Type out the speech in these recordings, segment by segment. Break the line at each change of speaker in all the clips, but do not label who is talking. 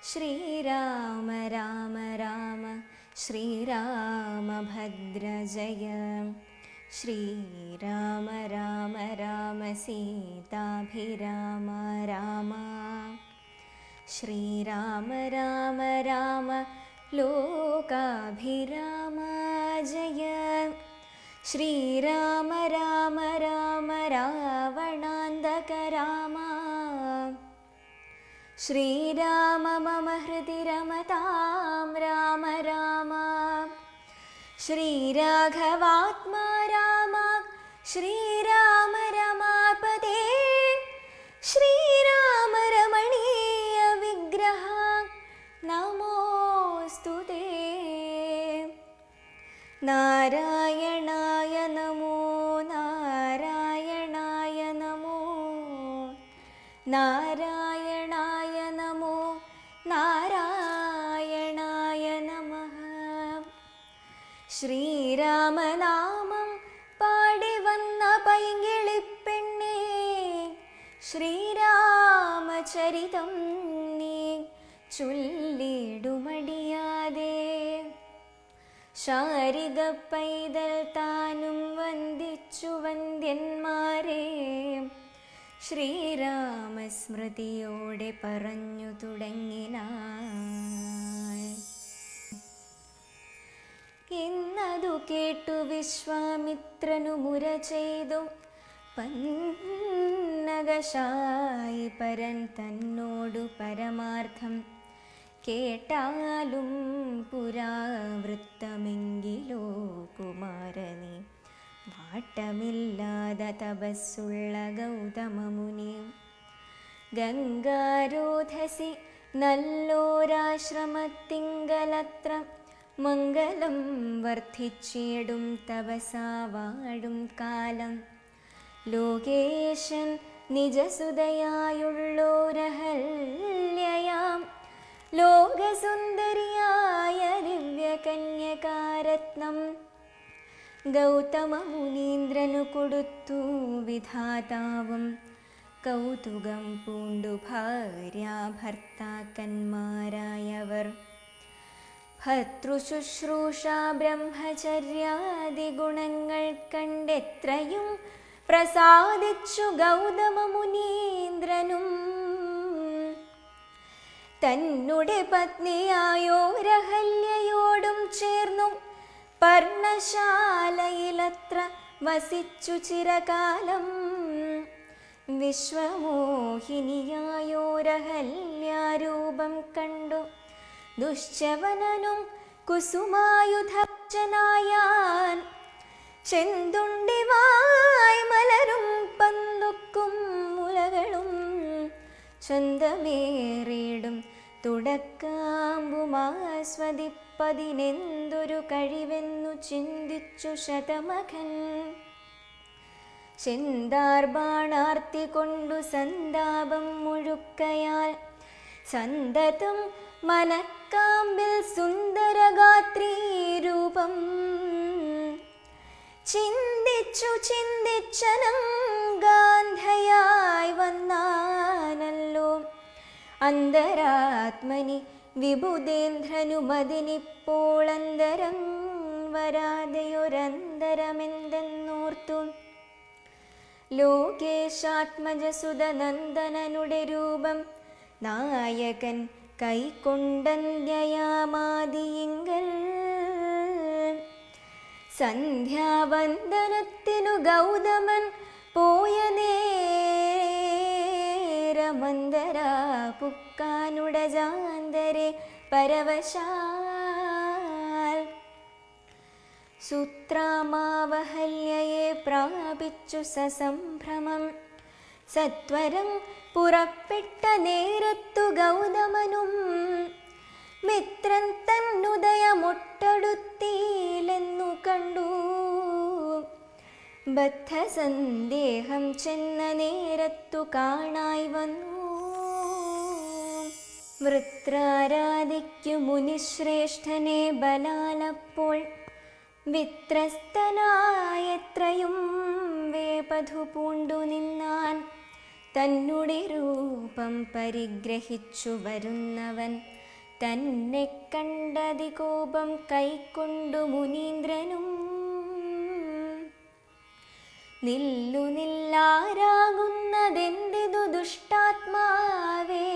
ശ്രീരാമ രാമ രാമ ശ്രീരാമഭദ്ര ജയ. ശ്രീരാമ രാമ രാമ സീതാഭിരാമ രാമ. ശ്രീരാമ രാമ രാമ ലോകാഭിരാമ ജയ. ശ്രീരാമ രാമ രാമ രാവണാന്തക രാമ. ശ്രീരാമ മമ ഹൃദി രമതാം രാമ രാമ. ശ്രീരാഘവാത്മാ രാമ ശ്രീരാമ രമാപതേ. ശ്രീരാമ രമണീയ വിഗ്രഹ നമോസ്തുതേ. നാരായണായ നമോ നാരായണായ നമോ നാരായണായ നമോ നാരായണായ നമഃ. ശ്രീരാമനാമം പാടി വന്ന പൈങ്കിളിപ്പെണ്ണേ, ശ്രീരാമചരിതം നീ ചൊല്ലിടുമടിയാതെ. ശാരിക പൈതൽ താനും വന്ദിച്ചു വന്ദ്യന്മാരെ, ശ്രീരാമസ്മൃതിയോടെ പറഞ്ഞു തുടങ്ങിനാൾ. എന്നതു കേട്ടു വിശ്വാമിത്രനു മുര ചെയ്തു പന്നകശായി പരൻ തന്നോടു പരമാർത്ഥം. കേട്ടാലും പുരാവൃത്തമെങ്കിലോ കുമാരനേ, വാട്ടമില്ലാതെ തപസ്സുള്ള ഗൗതമമുനി. ഗംഗാരോധസി നല്ലോരാശ്രമത്തിങ്കലത്ര മംഗളം വർദ്ധിച്ചിടും തപസാ വാഴും കാലം. ലോകേശൻ നിജസുതയായുള്ളോരഹല്യയാം ലോകസുന്ദരിയായ ദിവ്യകന്യകാരത്നം ഗൗതമ മുനീന്ദ്രനു കൊടുത്തു വിധാതാവും. കൗതുകം പൂണ്ടു ഭാര്യാഭർത്താക്കന്മാരായവർ. ഭർതൃശുശ്രൂഷ ബ്രഹ്മചര്യാദി ഗുണങ്ങൾ കണ്ടെത്രയും പ്രസാദിച്ചു ഗൗതമ മുനീന്ദ്രനും. തന്നുടെ പത്നിയായോരഹല്യയോടും ചേർന്നു പർണശാലയിലത്ര വസിച്ചു ചിരകാലം. വിശ്വമോഹിനിയായോരഹല്യാരൂപം കണ്ടു ദുശ്ചവനനും കുസുമായുധജനായാൻ. ചെന്തുണ്ടിവായ് മലരും പന്തുക്കും മുലകളും ചന്തമേറിടും തുടക്കാമ്പുമാസ്വദിപ്പതിനെന്തൊരു കഴിവെന്നു ചിന്തിച്ചു ശതമഖൻ. ചെന്താർബാണാർത്തി കൊണ്ടു സന്താപം മുഴുക്കയാൽ സന്തതം മനക്കാമ്പിൽ സുന്ദരഗാത്രീരൂപം. ചിന്തിച്ചു ചിന്തിച്ചനങ്കാന്ധയായി വന്നാനല്ലോ അന്തരാത്മനി വിബുധേന്ദ്രനുമതിനിപ്പോൾ. അന്തരം വരാതെയൊരന്തരമെന്തെന്നോർത്തു ലോകേശാത്മജസുതനന്ദനനുടെ രൂപം നായകൻ കൈക്കൊണ്ടന്ത്യയാമാദിയിങ്കൽ. സന്ധ്യാവന്ദനത്തിനു ഗൗതമൻ പോയ നേരമന്തരാ പുക്കാനുടജാന്തരെ പരവശാൽ. സുത്രാമാവഹല്യയെ പ്രാപിച്ചു സസംഭ്രമം. സത്വരം പുറപ്പെട്ട നേരത്തു ഗൗതമനും മിത്രൻ തന്നുദയമൊട്ടടുത്തിയിലെന്നു കണ്ടു. ബദ്ധസന്ദേഹം ചെന്ന നേരത്തു കാണായി വന്നു. വൃത്രാരാധിക്കു മുനിശ്രേഷ്ഠനെ ബലാലപ്പോൾ വിത്രസ്തനായെത്രയും വേപധു പൂണ്ടു നിന്നാൻ. തന്നുടെ രൂപം പരിഗ്രഹിച്ചു വരുന്നവൻ തന്നെ കണ്ടതി കോപം കൈക്കൊണ്ടു മുനീന്ദ്രനും നില്ലു നില്ലാരാകുന്നതെന്തിതു ദുഷ്ടാത്മാവേ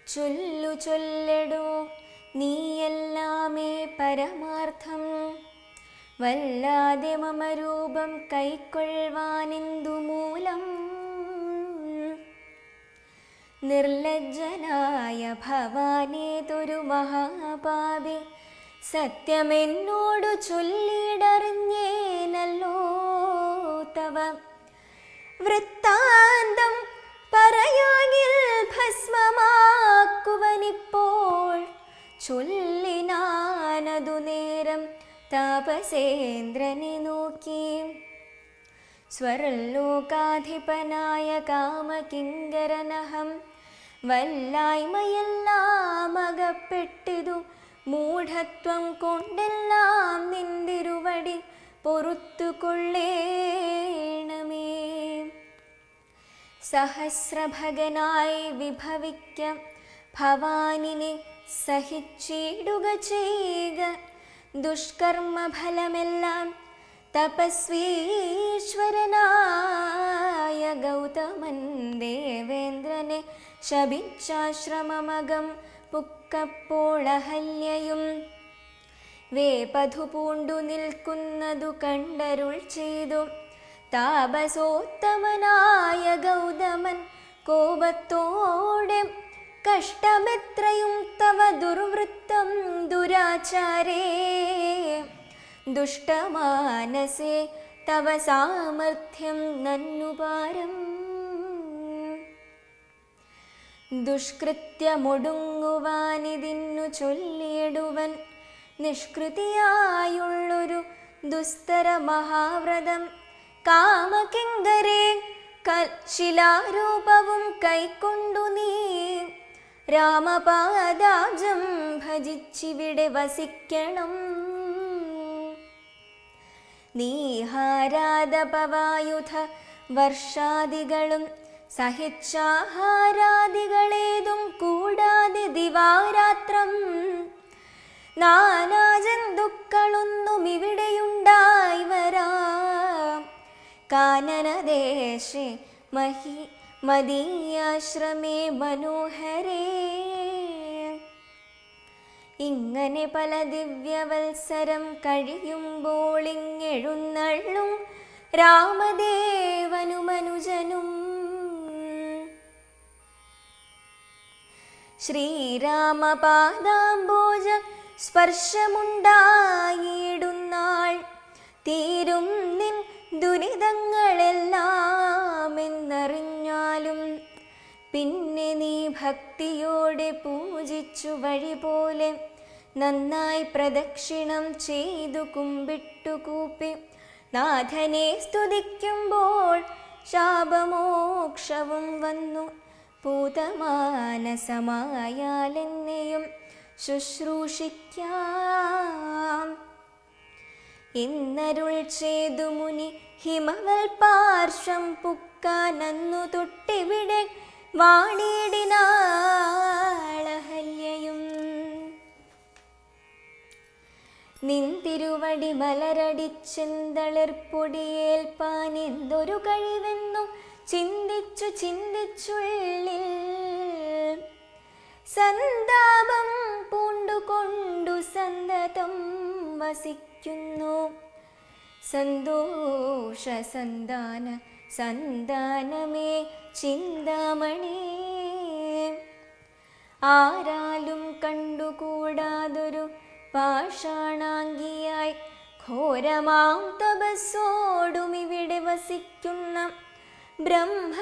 ചൊല്ലു ചൊല്ലടോ നീയെല്ലാമേ പരമാർത്ഥം വല്ലാതെ മമ രൂപം കൈക്കൊള്ളുവാനെന്തു മൂലം നിർലജ്ജനായ ഭവാനേതൊരു മഹാപാപി സത്യമെന്നോടു ചൊല്ലിടറിഞ്ഞേനല്ലോ തവ വൃത്താന്തം പറയാകിൽ ഭസ്മമാക്കുവനിപ്പോൾ ചൊല്ലിനാനതു നേരം താപസേന്ദ്രനെ നോക്കി സ്വർലോകാധിപനായ കാമകിങ്കരനഹം വല്ലായ്മയെല്ലാം അകപ്പെട്ടിതു മൂഢത്വം കൊണ്ടെല്ലാം നിന്തിരുവടി പൊറുത്തുകൊള്ളേണമേ സഹസ്രഭഗനായി വിഭവിക്ക ഭവാനിനെ സഹിച്ചിടുക ചെയ്യുക ദുഷ്കർമ്മഫലമെല്ലാം തപസ്വീശ്വരനായ ഗൗതമൻ ദേവേന്ദ്രനെ ശപിച്ചാശ്രമമകം പുക്കപ്പോളഹല്യയും വേപധു പൂണ്ടു നിൽക്കുന്നതു കണ്ടരുൾ ചെയ്തു താപസോത്തമനായ ഗൗതമൻ കോപത്തോടെ കഷ്ടമെത്രയും തവ ദുർവൃത്തം ദുരാചാരേ ദുഷ്ടമാനസേ തവ സാമർഥ്യം നന്നുപാരം ദുഷ്കൃത്യമൊടുങ്ങുവാനിതിന്നു ചൊല്ലിയിടുവൻ നിഷ്കൃതിയായുള്ളൊരു ദുസ്തര മഹാവ്രതം കാമകിങ്കരേ ശിലാരൂപവും കൈക്കൊണ്ടു നീ രാമപാദാബ്ജം ഭജിച്ചിവിടെ വസിക്കണം നീഹാരാദപവായുധ വർഷാദികളും സഹിച്ചാഹാരാദികളേതും കൂടാതെ ദിവാരാത്രം നാനാജന്തുക്കളൊന്നും ഇവിടെയുണ്ടായി വരാം കാനനദേശേ മദീയാശ്രമേ മനോഹരേ ഇങ്ങനെ പല ദിവ്യവത്സരം കഴിയുമ്പോൾ ഇങ്ങെഴുന്നള്ളും രാമദേവനുമനുജനും ശ്രീരാമപാദാംബോജ സ്പർശമുണ്ടായിടുന്നാൾ തീരും നിൻ ദുരിതങ്ങളെല്ലാം എന്നറിഞ്ഞാലും പിന്നെ നീ ഭക്തിയോടെ പൂജിച്ചു വഴി പോലെ നന്നായി പ്രദക്ഷിണം ചെയ്തു കുമ്പിട്ടുകൂപ്പി നാഥനെ സ്തുതിക്കുമ്പോൾ ശാപമോക്ഷവും വന്നു പൂതമാനസമായാലെന്നെയും ശുശ്രൂഷിക്കാം എന്നരുൾ ചെയ്തു മുനി ഹിമവൽ പാർശ്വം പുക്കാനന്നു തൊട്ടിവിടെ വാണിടിനാളഹല്യയും നിന്തിരുവടി മലരടിച്ചെന്തളിർപ്പൊടിയേൽപ്പാൻ എന്തൊരു കഴിവെന്നു ചിന്തിച്ചു ചിന്തിച്ചുള്ളിൽ സന്താപം പൂണ്ടുകൊണ്ടു സന്തതം വസിക്കുന്നു സന്തോഷ സന്താനമേ ചിന്താമണി ആരാലും കണ്ടുകൂടാതൊരു പാഷാണാംഗിയായി ഘോരമാം തപസ്സോടും ഇവിടെ വസിക്കുന്ന ബ്രഹ്മനന്ദനയായ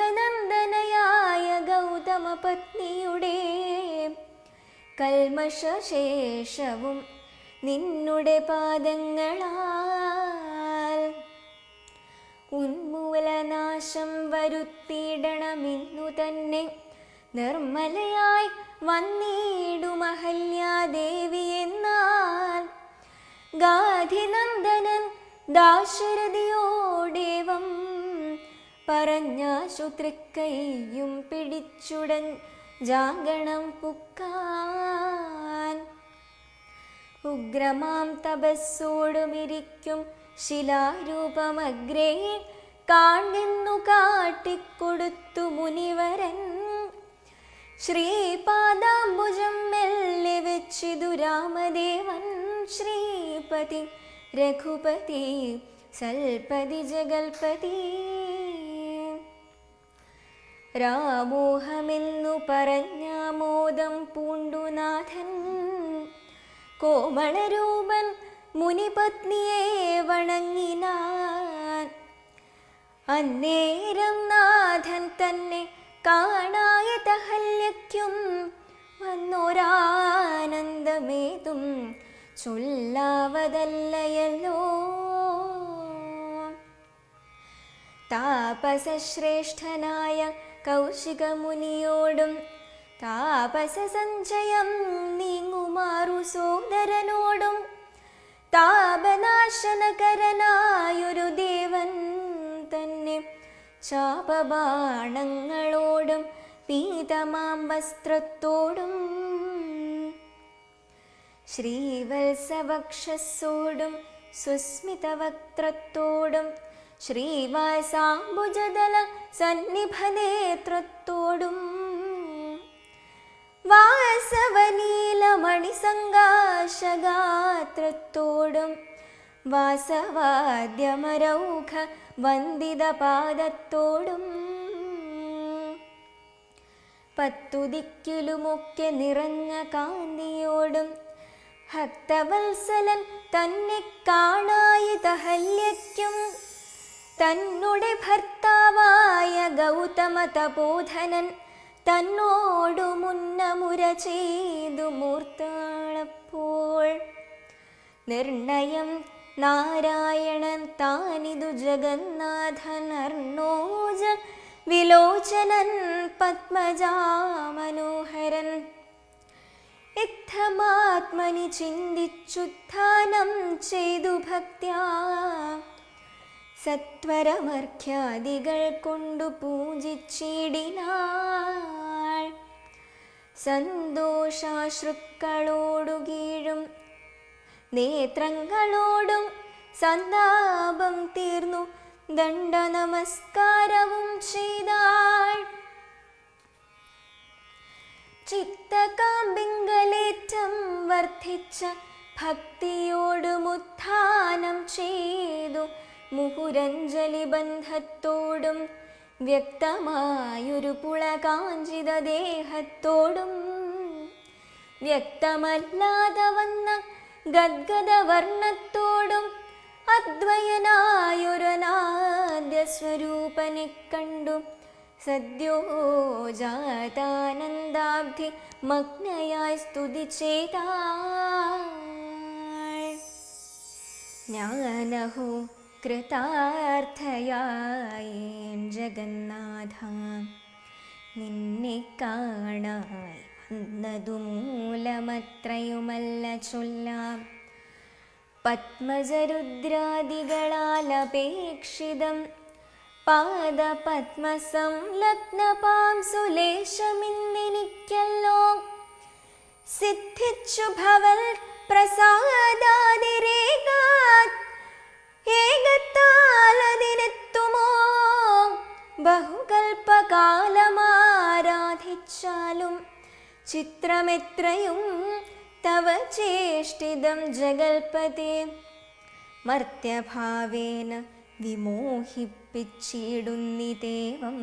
ഗൗതമ പത്നിയുടെ കൽമഷശേഷവും നിന്നുടെ പാദങ്ങളാൽ ഉന്മൂലനാശം വരുത്തിയിടണമെന്നു തന്നെ നിർമ്മലയായി വന്നിടുമഹല്യാദേവി എന്നാൽ ഗാധിനന്ദനൻ ദാശരഥിയോടേവം പറഞ്ഞാശു തൃക്കൈയും പിടിച്ചുടൻ ജാഗണം പുക്കാൻ. ഉഗ്രമാം തപസ്സോടുമിരിക്കും ശിലാരൂപമഗ്രേ കാണെന്നു കാട്ടിക്കൊടുത്തു മുനിവരൻ. ശ്രീപാദാംബുജം മെല്ലെ വെച്ചിതു രാമദേവൻ. ശ്രീപതി രഘുപതി സൽപതി ജഗൽപതി. രാമോഹമെന്നു പറഞ്ഞാമോദം പൂണ്ടുനാഥൻ. കോമളരൂപൻ മുനിപത്നിയെ വണങ്ങിനാൻ. അന്നേരം നാഥൻ തന്നെ കാണായ അഹല്യയ്ക്കും വന്നൊരാനന്ദമേതും ചൊല്ലാവതല്ലയല്ലോ. താപസശ്രേഷ്ഠനായ കൗശികമുനിയോടും താപസസഞ്ചയം നീങ്ങുമാറു സോദരനോടും താപനാശനകരനായൊരു ദേവൻ തന്നെ ശാപബാണങ്ങളോടും പീതമാം വസ്ത്രത്തോടും ശ്രീവത്സവക്ഷസ്സോടും സുസ്മിതവക്ത്രത്തോടും ശ്രീവാസാംബുജദല സന്നിഭനേത്രത്തോടും വാസവനീലമണിസങ്കാശഗാത്രത്തോടും വാസവാദ്യമരൗഘ വന്ദിതപാദത്തോടും പത്തുദിക്കിലുമൊക്കെ നിറഞ്ഞ കാന്തിയോടും ഭക്തവത്സലൻ തന്നെ കാണായി അഹല്യയ്ക്കും തന്നുടെ ഭർത്താവായ ഗൗതമ തപോധനൻ തന്നോടു മുന്നമുര ചെയ്തു മൂർത്താളപ്പോൾ നിർണയം നാരായണൻ താനിതു ജഗന്നാഥൻ അർണോജ വിലോചനൻ പത്മജാമനോഹരൻ ഇത്തമാത്മനി ചിന്തിച്ചുത്ഥാനം ചെയ്തു ഭക്ത്യാ സത്വരമർഘ്യാദികൾ കൊണ്ടു പൂജിച്ചിടിനാൾ. സന്തോഷാശ്രുക്കളോടു കീഴും നേത്രങ്ങളോടും സന്താപം തീർന്നു ദണ്ഡ നമസ്കാരവും ചെയ്താൾ. ചിത്തകാമ്പിങ്കലേറ്റം വർദ്ധിച്ച ഭക്തിയോടുമുത്ഥാനം ചെയ്തു മുഹുരഞ്ജലി ബന്ധത്തോടും വ്യക്തമായൊരു പുളകാഞ്ചിത ദേഹത്തോടും വ്യക്തമല്ലാതെ വന്ന ഗദ്ഗദവർണ്ണത്തോടും അദ്വയനായൊരനാദ്യ സ്വരൂപനെ കണ്ടു സദ്യോ ജാതാനന്ദാബ്ധി മഗ്നയായി സ്തുതി ചെയ്താൾ. ഞാനഹോ കൃതാർത്ഥയായേൻ ജഗന്നാഥ നിന്നെ കാണായി വന്നതു മൂലമത്രയുമല്ല ചൊല്ലാം. പത്മജരുദ്രാദികളാലപേക്ഷിതം പാദപത്മസംലഗ്നപാം സുലേശമിന്നെനിക്കല്ലോ സിദ്ധിച്ചു ഭവൽ പ്രസാദാതിരേകാത് ഏകത്താലതിനെത്തുമോ ബഹുകൽപ്പകാലമാരാധിച്ചാലും ചിത്രമെത്രയും തവ ചേഷ്ടിതം ജഗൽപതേ മർത്യഭാവേന വിമോഹിപ്പിച്ചിടുന്നിദേവം.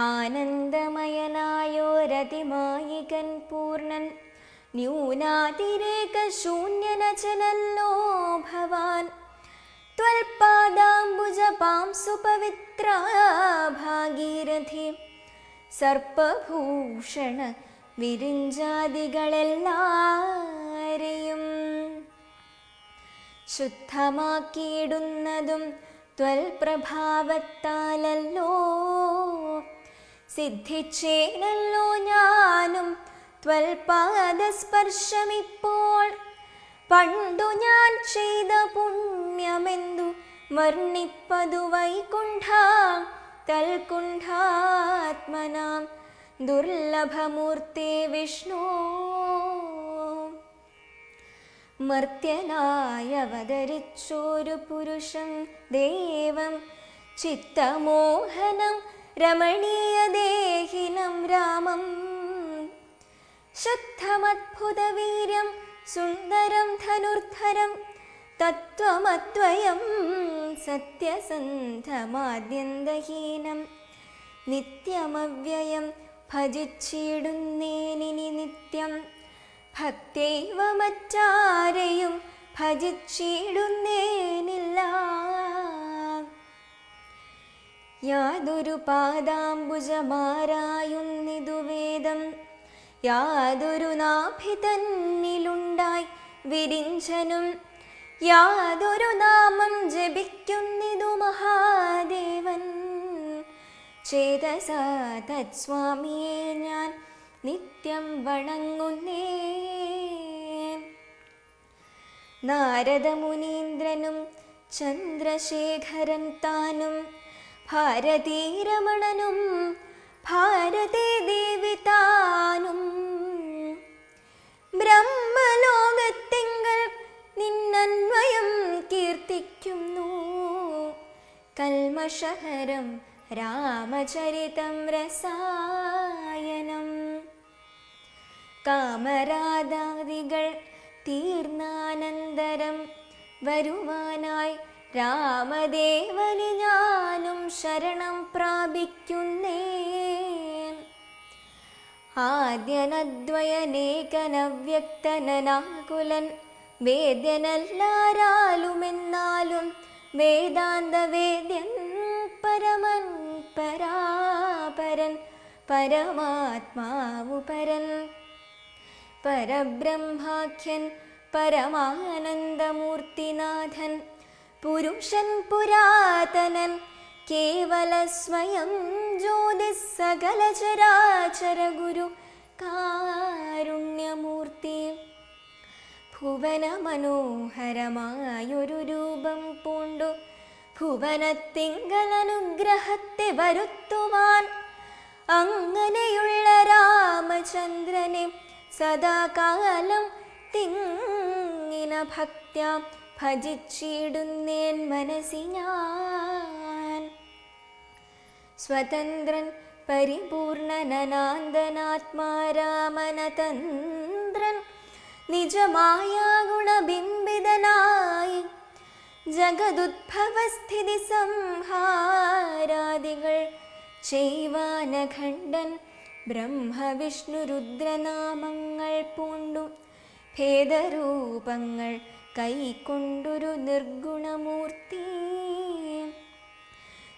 ആനന്ദമയനായോരതിമായികൻ പൂർണ്ണൻ ന്യൂനാതിരേകശൂന്യനചനല്ലോ ഭവാൻ. ത്വൽപാദാംബുജപാം സുപവിത്രാ ഭാഗീരഥി സർപ്പഭൂഷണ വിരിഞ്ചാദികളെല്ലാരെയും ശുദ്ധമാക്കിയിടുന്നതും ത്വൽപ്രഭാവത്താലല്ലോ. സിദ്ധിച്ചേനല്ലോ ഞാനും ത്വൽപാദസ്പർശമിപ്പോൾ. പണ്ടു ഞാൻ ചെയ്ത പുണ്യമെന്തു വർണ്ണിപ്പതു വൈകുണ്ഠ തൽകുണ്ഠാത്മനാം ദുർലഭമൂർത്തേ വിഷ്ണു. മർത്യനായ അവതരിച്ചോരു പുരുഷം ദേവം ചിത്തമോഹനം രമണീയദേഹിനം രാമം. ശുദ്ധമദ്ഭുതവീര്യം സുന്ദരം ധനുർധരം തത്വമദ്വയം സത്യസന്ധമാദ്യന്തഹീനം. നിത്യമവ്യയം ഭജിച്ചിടുന്നേനിനി നിത്യം ഭക്തൈവ മറ്റാരെയും ഭജിച്ചിടുന്നേനില്ല. യാതൊരു പാദാംബുജമാരായുന്നിതു വേദം യാതൊരു നാഭി തന്നിലുണ്ടായി വിരിഞ്ചനും യാതൊരു നാമം ജപിക്കുന്നിതു മഹാദേവൻ. ചേതസാ തത്സ്വാമിയെ ഞാൻ നിത്യം വണങ്ങുന്നേ. നാരദമുനീന്ദ്രനും ചന്ദ്രശേഖരൻ താനും ഭാരതീരമണനും ഭാരതീ ദേവി താനും ബ്രഹ്മലോകത്തിങ്കൽ നിന്നന്വയം കീർത്തിക്കുന്നു. കൽമഷഹരം രാമചരിതം രസായനം. കാമരാഗാദികൾ തീർന്നാനന്തരം വരുവാനായി രാമദേവന് ഞാനും ശരണം പ്രാപിക്കുന്നേ. ആദ്യനദ്വയനേകനവ്യക്തനാകുലൻ വേദ്യനല്ലാരാലുമെന്നാലും വേദാന്ത വേദ്യൻ പരമൻ പരാപരൻ പരമാത്മാവു പരൻ പരബ്രഹ്മാഖ്യൻ പരമാനന്ദമൂർത്തിനാഥൻ പുരുഷൻ പുരാതനൻ കേവല സ്വയം ജ്യോതിസ് സകല ചരാചര ഗുരു കാരുണ്യമൂർത്തി. ഭുവന മനോഹരമായൊരു രൂപം പൂണ്ടു ഭുവനത്തിങ്കൽ അനുഗ്രഹത്തെ വരുത്തുവാൻ അങ്ങനെയുള്ള രാമചന്ദ്രനെ സദാകാലം തിങ്ങിന ഭക്ത്യാം ഭജിച്ചിടുന്നേൻ മനസ്സി ഞാൻ. സ്വതന്ത്രൻ പരിപൂർണനാനന്ദനാത്മാരാമനതന്ത്രൻ നിജമായ ഗുണബിംബിതനായി ജഗദുദ്ഭവസ്ഥിതി സംഹാരാദികൾ ചെയ്വാനഖണ്ഡൻ ബ്രഹ്മവിഷ്ണു രുദ്രനാമങ്ങൾ പൂണ്ടു ഭേദരൂപങ്ങൾ കൈക്കൊണ്ടൊരു നിർഗുണമൂർത്തി.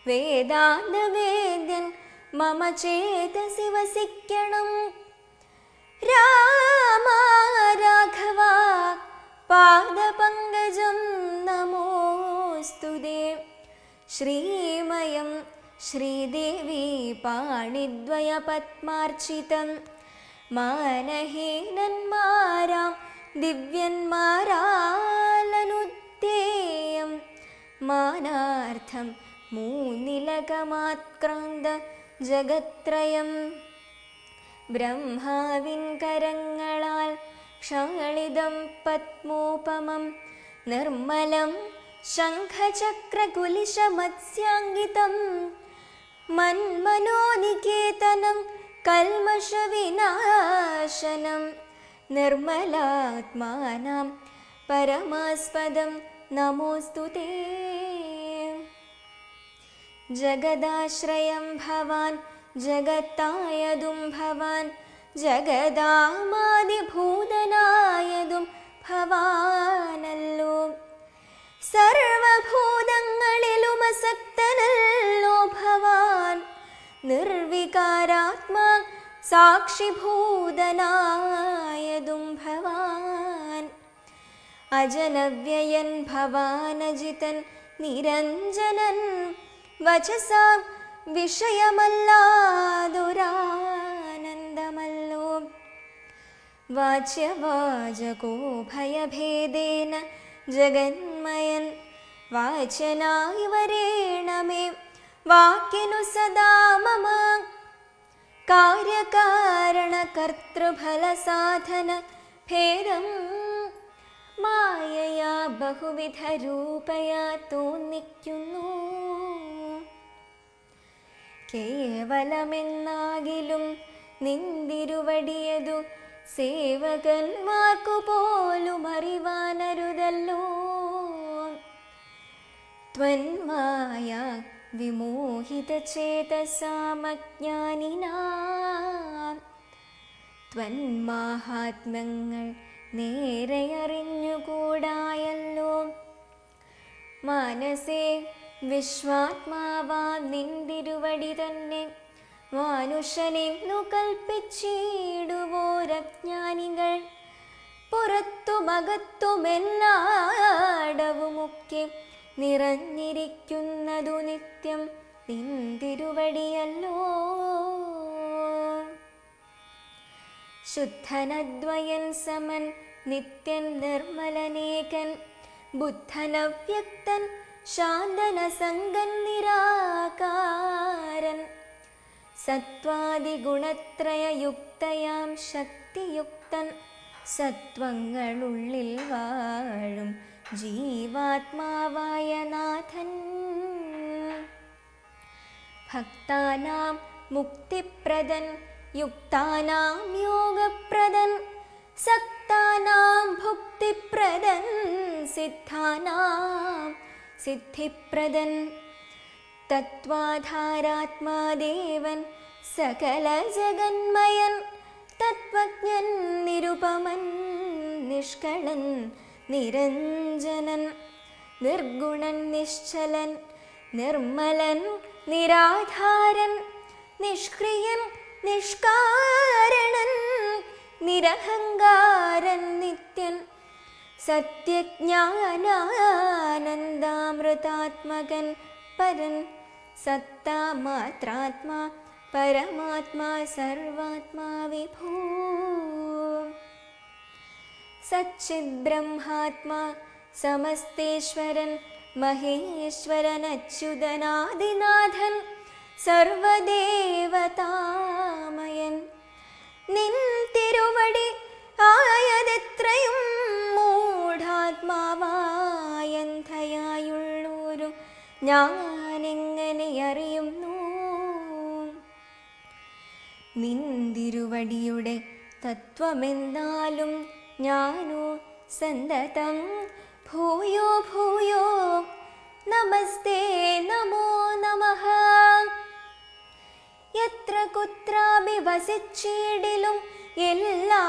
വേദാന്തവേദ്യൻ മമ ചേതസി വസിക്കണം. രാമ രാഘവ പാദപങ്കജം നമോസ്തുതേ. ശ്രീമയം ശ്രീദേവി പാണിദ്വയ പത്മാർച്ചിതം മാനഹീനന്മാരാം ദിവ്യന്മാരാലനുദ്ദേയം. മാനാർത്ഥം മൂന്നിലകമാത്ക്രാന്ത ജഗത്രയം ബ്രഹ്മാവിൻ കരങ്ങളാൽ ക്ഷാളിതം പത്മോപമം നിർമ്മലം ശംഖചക്രകുലിശമത്സ്യാങ്കിതം മന്മനോനികേതനം കൽമഷവിനാശനം നിർമ്മലാത്മാനാം പരമാസ്പദം നമോസ്തുതേ. ജഗദാശ്രയം ഭവാൻ ജഗത്തായതും ഭവാൻ ജഗദാമാദിഭൂതനായതും ഭവാനല്ലോ. സർവഭൂതങ്ങളിലും അസക്തനല്ലോ ഭവാൻ. നിർവികാരാത്മാ സാക്ഷിഭൂതനായതും ഭവാൻ. അജനവ്യയൻ ഭവാനജിതൻ നിരഞ്ജനൻ വചസാം വിഷയമല്ലാതൊരാനന്ദമല്ലോ. വാച്യവാചകോ ഭയഭേദേന ജഗന്മയൻ വാചനായി വരേണമേ വാക്കിനു സദാ മമ കാര്യകാരണ കർത്തൃഫല സാധന ഭേദം മായയാ ബഹുവിധ രൂപയാ തോന്നിക്കുന്നു. കേവലമെന്നാകിലും നിന്തിരുവടിയതു സേവകന്മാർക്കു പോലും അറിവാനരുതല്ലോ. ത്വന്മായ വിമോഹിത ചേതസാമജ്ഞാനിനാം ത്വന്മാഹാത്മ്യങ്ങൾ നേരെ അറിഞ്ഞുകൂടായല്ലോ. മനസ്സേ വിശ്വാത്മാവാം നിന്തിരുവടി തന്നെ മാനുഷനെന്നു കൽപ്പിച്ചിടുവോരജ്ഞാനികൾ പുറത്തുമകത്തുമെല്ലാടവുമൊക്കെ നിറഞ്ഞിരിക്കുന്നതു നിത്യം നിന്തിരുവടിയല്ലോ. ശുദ്ധനദ്വയൻ സമൻ നിത്യൻ നിർമ്മലനേകൻ ബുദ്ധനവ്യക്തൻ ശാന്തനസംഗൻ നിരാകാരൻ സത്വാദിഗുണത്രയയുക്തയാം ശക്തിയുക്തൻ സത്വങ്ങളുള്ളിൽ വാഴും ജീവാത്മാവായ നാഥൻ. ഭക്താനാം മുക്തിപ്രദൻ യുക്താനാം യോഗപ്രദൻ സക്താനാം ഭുക്തിപ്രദൻ സിദ്ധാനാം സിദ്ധിപ്രദൻ തത്വാധാരാത്മാദേവൻ സകല ജഗന്മയൻ തത്വജ്ഞൻ നിരുപമൻ നിഷ്കളൻ നിരഞ്ജനൻ നിർഗുണൻ നിശ്ചലൻ നിർമ്മലൻ നിരാധാരൻ നിഷ്ക്രിയൻ നിഷ്കാരണൻ നിരഹങ്കാരൻ നിത്യൻ സത്യജ്ഞാനാനന്ദാമൃതാത്മകൻ പരൻ സത്താമാത്രാത്മാ പരമാത്മാ സർവാത്മാ വിഭൂ സച്ചിദ്ബ്രഹ്മാത്മാ സമസ്തേശ്വരൻ മഹേശ്വരൻ അച്യുതനാദിനാഥൻ സർവദേവതാമയൻ നിൻ തിരുവടി ആയതെത്രയും മൂഢാത്മാവായന്ധയായുള്ളൊരു ഞാനെങ്ങനെ അറിയുന്നു. നിന്തിരുവടിയുടെ തത്വമെന്നാലും ഞാനോ സന്തതം ഭൂയോ ഭൂയോ നമസ്തേ നമോ നമഃ. എത്ര കുത്രാപി വസിച്ചിടിലും എല്ലാ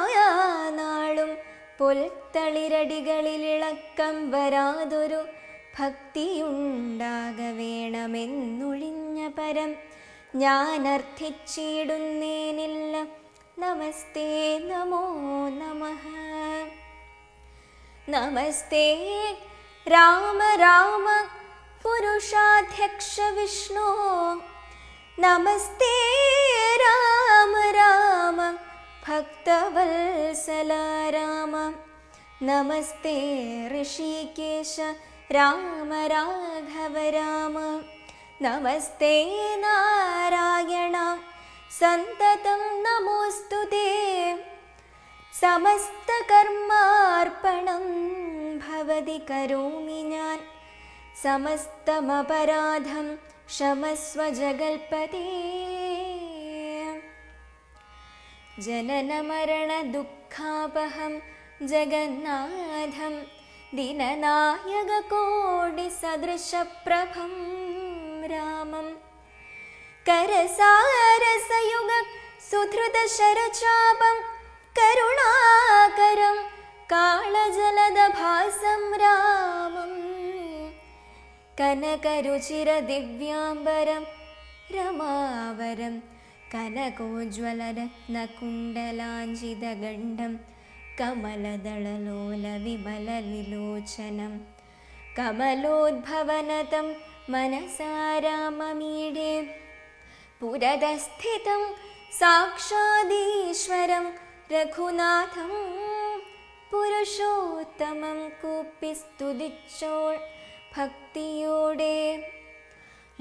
നാളും പുൽത്തളിരടികളിലിളക്കം വരാതൊരു ഭക്തിയുണ്ടാക വേണമെന്നൊഴിഞ്ഞ പരം ഞാൻ അർത്ഥിച്ചിടുന്നേനില്ല. നമസ്തേ നമോ നമഃ. നമസ്തേ രാമ രാമ പുരുഷാധ്യക്ഷ വിഷ്ണു നമസ്തേ രാമ രാമ ഭക്തവത്സല രാമ നമസ്തേ ഋഷികേശ രാമ രാഘവ രാമ നമസ്തേ നാരായണ സന്തതം നമോസ്തുതേ. സമസ്തകർമാർപ്പണം ഭവതി കരോമി ഞാൻ സമസ്തമപരാധം ക്ഷമസ്വ ജഗൽപതേ. ജനനമരണ ദുഃഖാപഹം ജഗന്നാഥം ദിനനായക കോടി സദൃശപ്രഭം രാമം കരസാരസയുഗ സുധൃത ശരചാപം കരുണാകരം കാളജലദഭാസം രാമം കനകരുചിര ദിവ്യാംബരം രമാവരം കനകോജ്വലരത്നകുണ്ടലാഞ്ചിതഗണ്ഡം കമലദളലോല വിമലവിലോചനം കമലോദ്ഭവനതം മനസാ രാമമീഡേ. പുരതസ്ഥിതം സാക്ഷാദീശ്വരം രഘുനാഥം പുരുഷോത്തമം കൂപ്പി സ്തുതിച്ചോൾ ഭക്തിയോടെ.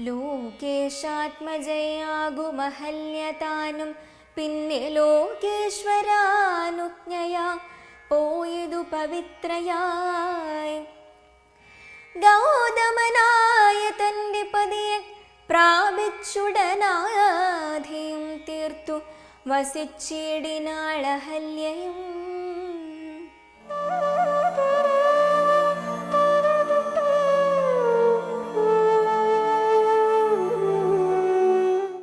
ലോകേശാത്മജയാകുമഹല്യതാനും പിന്നെ ലോകേശ്വരാനുജ്ഞയാ പോയതു പവിത്രയായി. ഗൗതമനായ തൻ്റെ പതിയെ പ്രാപിച്ചുടനാധിയും തീർത്തു വസിച്ചിടിനാളഹല്യ